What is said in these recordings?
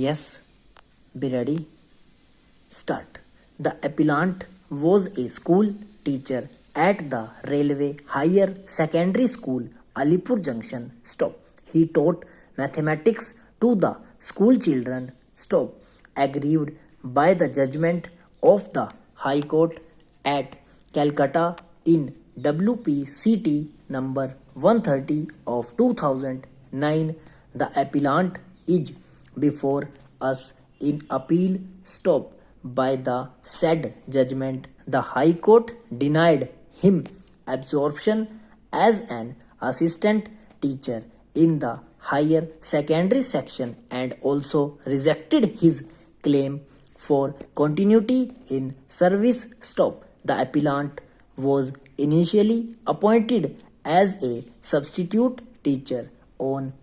Yes, be ready. Start. The appellant was a school teacher at the Railway Higher Secondary School, Alipur Junction. Stop. He taught mathematics to the school children. Stop. Aggrieved by the judgment of the High Court at Calcutta in WPCT number 130 of 2009, the appellant is before us in appeal. Stop. By the said judgment, the High Court denied him absorption as an assistant teacher in the higher secondary section and also rejected his claim for continuity in service. Stop. The appellant was initially appointed as a substitute teacher on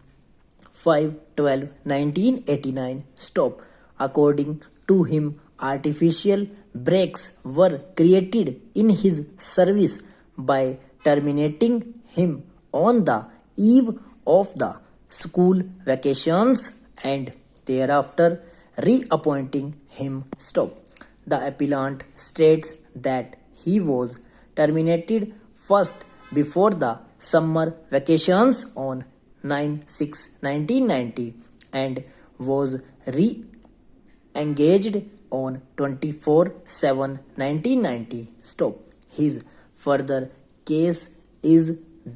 5/12/1989. Stop. According to him, artificial breaks were created in his service by terminating him on the eve of the school vacations and thereafter reappointing him. Stop. The appellant states that he was terminated first before the summer vacations on 9/6/1990 and was re-engaged on 24/7/1990. Stop. His further case is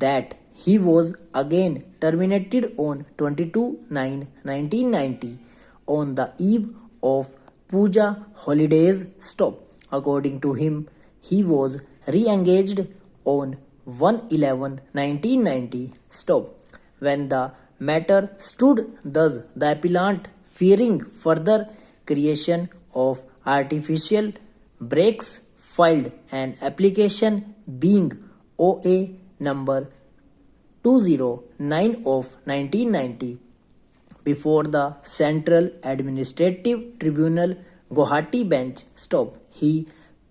that he was again terminated on 22/9/1990 on the eve of Puja holidays. Stop. According to him, he was re-engaged on 1/11/1990. Stop. When the matter stood thus, the appellant, fearing further creation of artificial breaks, filed an application being OA number 209 of 1990 before the Central Administrative Tribunal Guwahati bench. Stop. He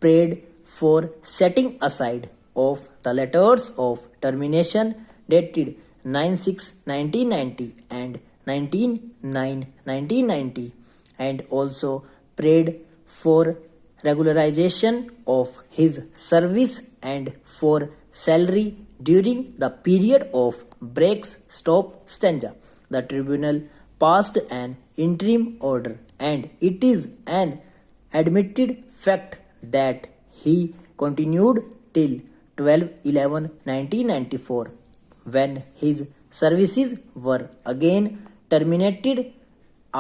prayed for setting aside of the letters of termination dated 9/6/1990 and 19/9/1990 and also prayed for regularization of his service and for salary during the period of breaks. Stop. Stanza. The tribunal passed an interim order and it is an admitted fact that he continued till 12/11/1994 when his services were again terminated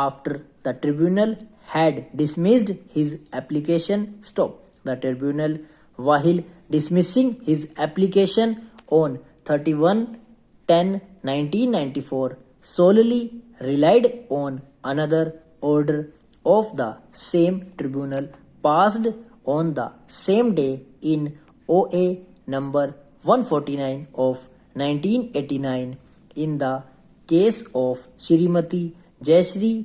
after the tribunal had dismissed his application. Stop. The tribunal, while dismissing his application on 31/10/1994, solely relied on another order of the same tribunal passed on the same day in OA number 149 of 1989 in the case of Shrimati Jayashree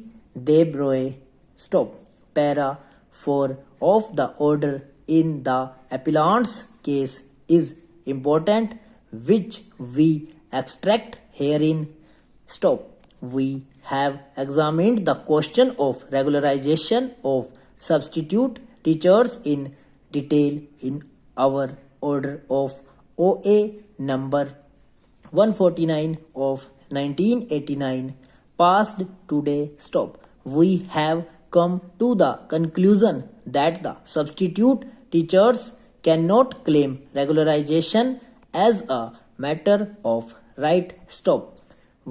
Debroy. Stop. Para 4 of the order in the appellant's case is important, which we extract herein. Stop. We have examined the question of regularization of substitute teachers in detail in our order of OA number 149 of 1989 passed today. Stop. We have come to the conclusion that the substitute teachers cannot claim regularization as a matter of right. Stop.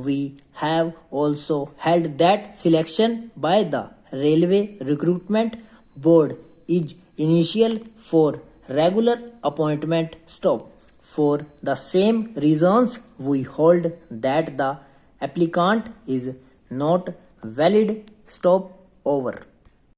We have also held that selection by the Railway Recruitment Board is initial for regular appointment. Stop. For the same reasons, we hold that the applicant is not valid. Stop. Over.